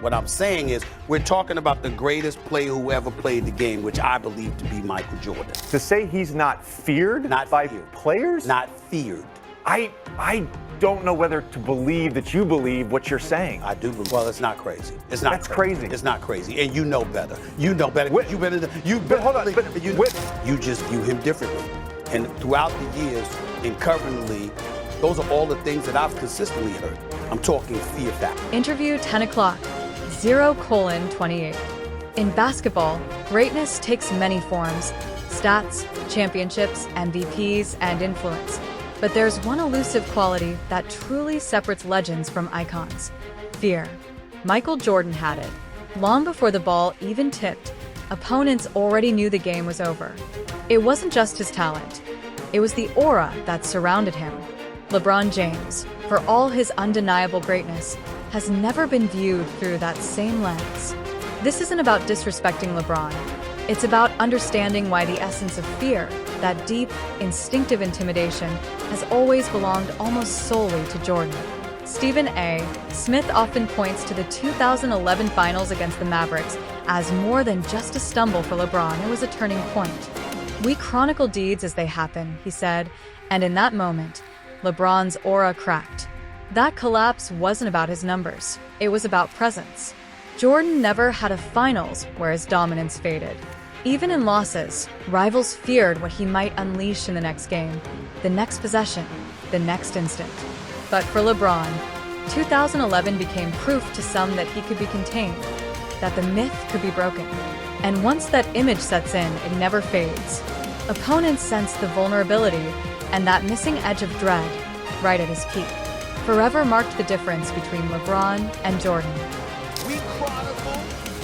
What I'm saying is we're talking about the greatest player who ever played the game, which I believe to be Michael Jordan. To say he's not feared by players? Not feared. I don't know whether to believe that you believe what you're saying. I do believe. Well, it's not crazy. It's not. That's crazy. It's not crazy, and you know better. You know better. You better. But hold on. You just view him differently, and throughout the years in covering the league, those are all the things that I've consistently heard. I'm talking fear factor. Interview 10 o'clock. 0:28. In basketball, greatness takes many forms: stats, championships, MVPs, and influence. But there's one elusive quality that truly separates legends from icons: fear. Michael Jordan had it. Long before the ball even tipped, opponents already knew the game was over. It wasn't just his talent. It was the aura that surrounded him. LeBron James, for all his undeniable greatness, has never been viewed through that same lens. This isn't about disrespecting LeBron. It's about understanding why the essence of fear, that deep, instinctive intimidation, has always belonged almost solely to Jordan. Stephen A. Smith often points to the 2011 finals against the Mavericks as more than just a stumble for LeBron. It was a turning point. "We chronicle deeds as they happen," he said, and in that moment, LeBron's aura cracked. That collapse wasn't about his numbers. It was about presence. Jordan never had a finals where his dominance faded. Even in losses, rivals feared what he might unleash in the next game, the next possession, the next instant. But for LeBron, 2011 became proof to some that he could be contained, that the myth could be broken. And once that image sets in, it never fades. Opponents sense the vulnerability and that missing edge of dread right at his peak. Forever marked the difference between LeBron and Jordan. We chronicle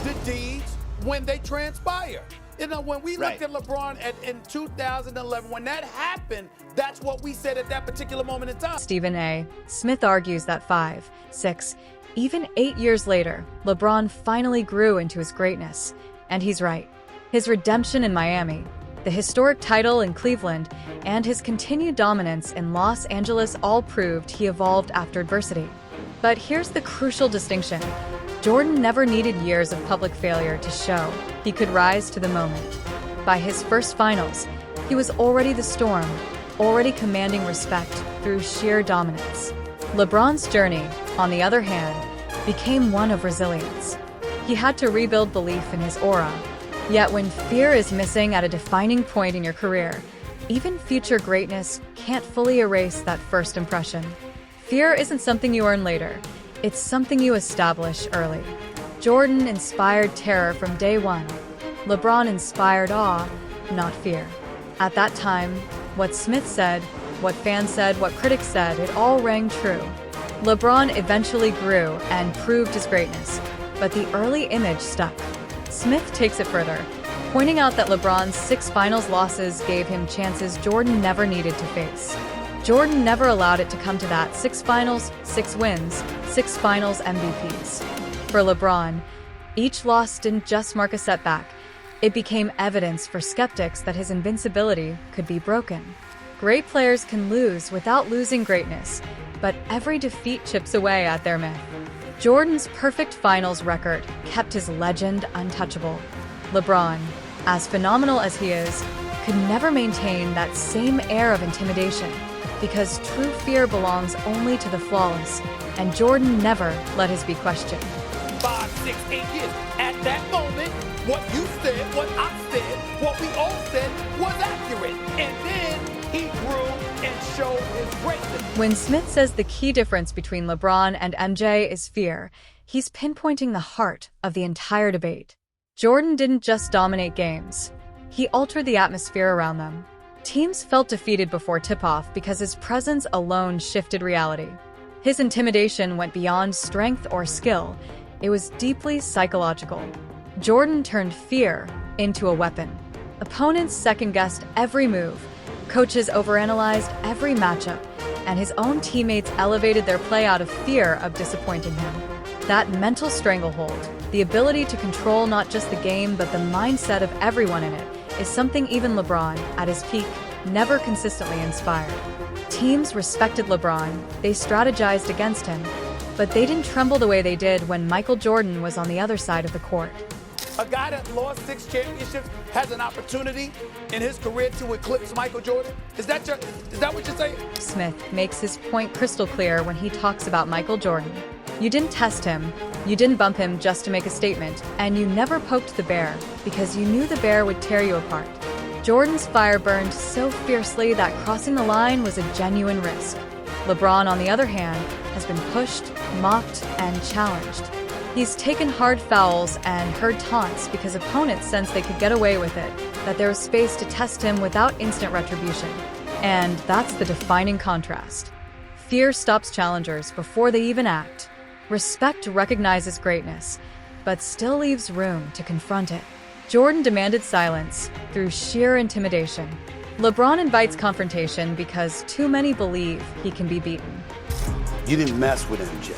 the deeds when they transpire. You know, when we looked at LeBron in 2011, when that happened, that's what we said at that particular moment in time. Stephen A. Smith argues that 5, 6, even 8 years later, LeBron finally grew into his greatness. And he's right. His redemption in Miami, the historic title in Cleveland, and his continued dominance in Los Angeles all proved he evolved after adversity. But here's the crucial distinction. Jordan never needed years of public failure to show he could rise to the moment. By his first finals, he was already the storm, already commanding respect through sheer dominance. LeBron's journey, on the other hand, became one of resilience. He had to rebuild belief in his aura. Yet when fear is missing at a defining point in your career, even future greatness can't fully erase that first impression. Fear isn't something you earn later. It's something you establish early. Jordan inspired terror from day one. LeBron inspired awe, not fear. At that time, what Smith said, what fans said, what critics said, it all rang true. LeBron eventually grew and proved his greatness, but the early image stuck. Smith takes it further, pointing out that LeBron's 6 finals losses gave him chances Jordan never needed to face. Jordan never allowed it to come to that: 6 finals, 6 wins, 6 finals MVPs. For LeBron, each loss didn't just mark a setback. It became evidence for skeptics that his invincibility could be broken. Great players can lose without losing greatness, but every defeat chips away at their myth. Jordan's perfect finals record kept his legend untouchable. LeBron, as phenomenal as he is, could never maintain that same air of intimidation, because true fear belongs only to the flawless, and Jordan never let his be questioned. 5, 6, 8 years. At that moment, what you said, what I said, what we all said was accurate. And then he grew and showed his greatness. When Smith says the key difference between LeBron and MJ is fear, he's pinpointing the heart of the entire debate. Jordan didn't just dominate games. He altered the atmosphere around them. Teams felt defeated before tip-off because his presence alone shifted reality. His intimidation went beyond strength or skill. It was deeply psychological. Jordan turned fear into a weapon. Opponents second-guessed every move. Coaches overanalyzed every matchup, and his own teammates elevated their play out of fear of disappointing him. That mental stranglehold, the ability to control not just the game but the mindset of everyone in it, is something even LeBron, at his peak, never consistently inspired. Teams respected LeBron, they strategized against him. but they didn't tremble the way they did when Michael Jordan was on the other side of the court. A guy that lost 6 championships has an opportunity in his career to eclipse Michael Jordan? Is that what you're saying? Smith makes his point crystal clear when he talks about Michael Jordan. You didn't test him, you didn't bump him just to make a statement, and you never poked the bear because you knew the bear would tear you apart. Jordan's fire burned so fiercely that crossing the line was a genuine risk. LeBron, on the other hand, has been pushed, mocked, and challenged. He's taken hard fouls and heard taunts because opponents sensed they could get away with it, that there was space to test him without instant retribution. And that's the defining contrast. Fear stops challengers before they even act. Respect recognizes greatness, but still leaves room to confront it. Jordan demanded silence through sheer intimidation. LeBron invites confrontation because too many believe he can be beaten. You didn't mess with MJ.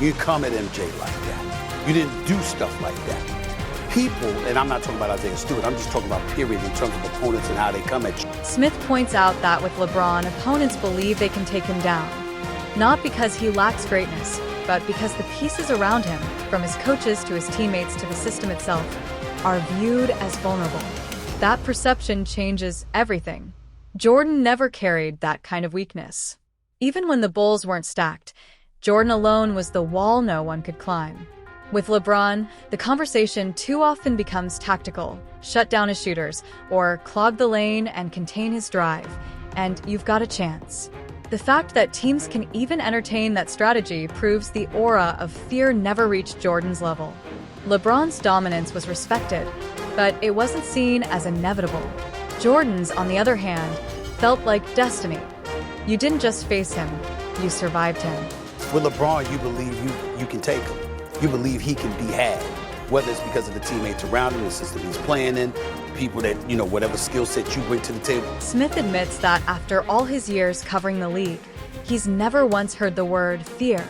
You didn't come at MJ like that. You didn't do stuff like that. People, and I'm not talking about Isaiah Stewart, I'm just talking about period in terms of opponents and how they come at you. Smith points out that with LeBron, opponents believe they can take him down. Not because he lacks greatness, but because the pieces around him, from his coaches to his teammates to the system itself, are viewed as vulnerable. That perception changes everything. Jordan never carried that kind of weakness. Even when the Bulls weren't stacked, Jordan alone was the wall no one could climb. With LeBron, the conversation too often becomes tactical: shut down his shooters, or clog the lane and contain his drive, and you've got a chance. The fact that teams can even entertain that strategy proves the aura of fear never reached Jordan's level. LeBron's dominance was respected, but it wasn't seen as inevitable. Jordan's, on the other hand, felt like destiny. You didn't just face him, you survived him. With LeBron, you believe you can take him. You believe he can be had, whether it's because of the teammates around him, the system he's playing in, people that, whatever skill set you bring to the table. Smith admits that after all his years covering the league, he's never once heard the word fear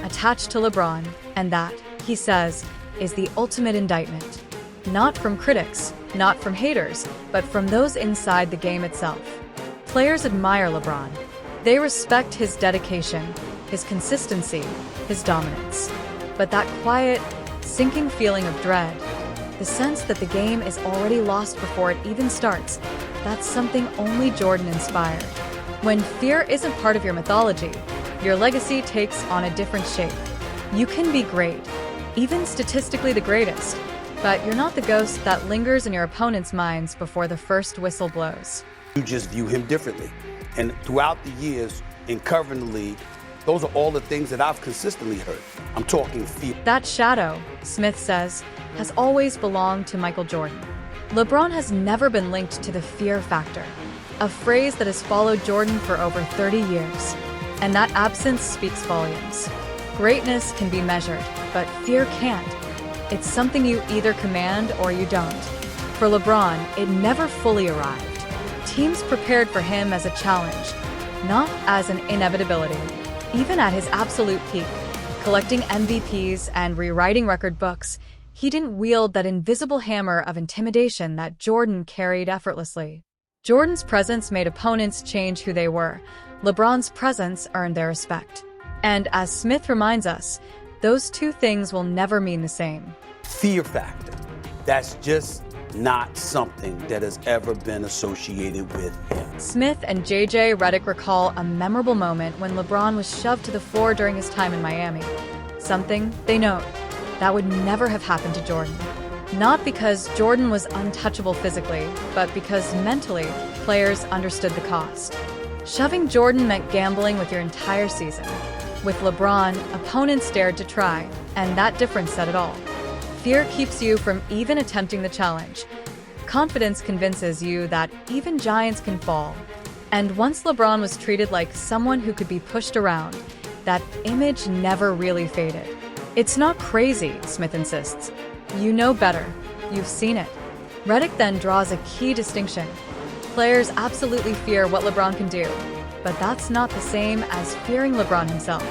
attached to LeBron, and that, he says, is the ultimate indictment. Not from critics, not from haters, but from those inside the game itself. Players admire LeBron. They respect his dedication, his consistency, his dominance. But that quiet, sinking feeling of dread, the sense that the game is already lost before it even starts, that's something only Jordan inspired. When fear isn't part of your mythology, your legacy takes on a different shape. You can be great, even statistically the greatest, but you're not the ghost that lingers in your opponent's minds before the first whistle blows. You just view him differently. And throughout the years in covering the league, those are all the things that I've consistently heard. I'm talking fear. That shadow, Smith says, has always belonged to Michael Jordan. LeBron has never been linked to the fear factor, a phrase that has followed Jordan for over 30 years. And that absence speaks volumes. Greatness can be measured, but fear can't. It's something you either command or you don't. For LeBron, it never fully arrived. Teams prepared for him as a challenge, not as an inevitability. Even at his absolute peak, collecting MVPs and rewriting record books, he didn't wield that invisible hammer of intimidation that Jordan carried effortlessly. Jordan's presence made opponents change who they were. LeBron's presence earned their respect. And as Smith reminds us, those two things will never mean the same. Fear factor. That's just not something that has ever been associated with him. Smith and J.J. Redick recall a memorable moment when LeBron was shoved to the floor during his time in Miami. Something, they note, that would never have happened to Jordan. Not because Jordan was untouchable physically, but because mentally, players understood the cost. Shoving Jordan meant gambling with your entire season. With LeBron, opponents dared to try, and that difference said it all. Fear keeps you from even attempting the challenge. Confidence convinces you that even giants can fall. And once LeBron was treated like someone who could be pushed around, that image never really faded. It's not crazy, Smith insists. You know better. You've seen it. Redick then draws a key distinction. Players absolutely fear what LeBron can do, but that's not the same as fearing LeBron himself.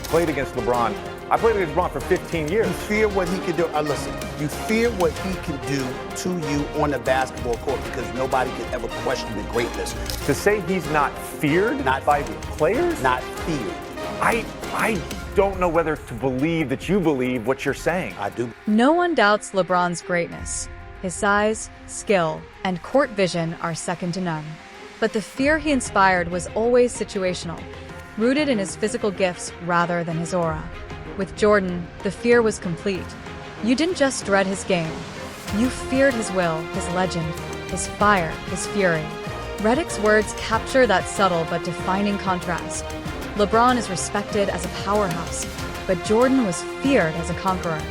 Played against LeBron. I played against LeBron for 15 years. You fear what he can do. Listen, you fear what he can do to you on the basketball court because nobody can ever question the greatness. To say he's not feared Not by feared. players? Not feared. I don't know whether to believe that you believe what you're saying. I do. No one doubts LeBron's greatness. His size, skill, and court vision are second to none. But the fear he inspired was always situational, rooted in his physical gifts rather than his aura. With Jordan, the fear was complete. You didn't just dread his game. You feared his will, his legend, his fire, his fury. Reddick's words capture that subtle but defining contrast. LeBron is respected as a powerhouse, but Jordan was feared as a conqueror.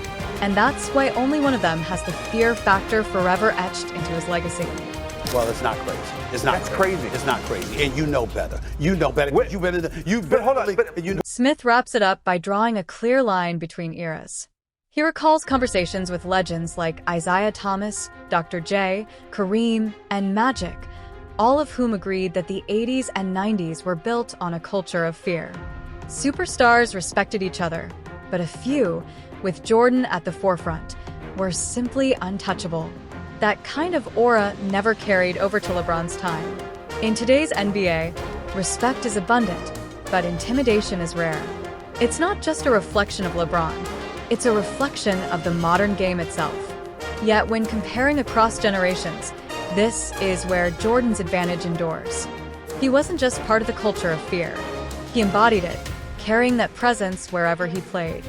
And that's why only one of them has the fear factor forever etched into his legacy. Well, it's not crazy. It's not. That's crazy. It's not crazy, and you know better. You know better. Wait, you better. but hold on, but you know. Smith wraps it up by drawing a clear line between eras. He recalls conversations with legends like Isaiah Thomas, Dr. J, Kareem, and Magic, all of whom agreed that the 80s and 90s were built on a culture of fear. Superstars respected each other, but a few, with Jordan at the forefront, were simply untouchable. That kind of aura never carried over to LeBron's time. In today's NBA, respect is abundant, but intimidation is rare. It's not just a reflection of LeBron, it's a reflection of the modern game itself. Yet when comparing across generations, this is where Jordan's advantage endures. He wasn't just part of the culture of fear. He embodied it, carrying that presence wherever he played.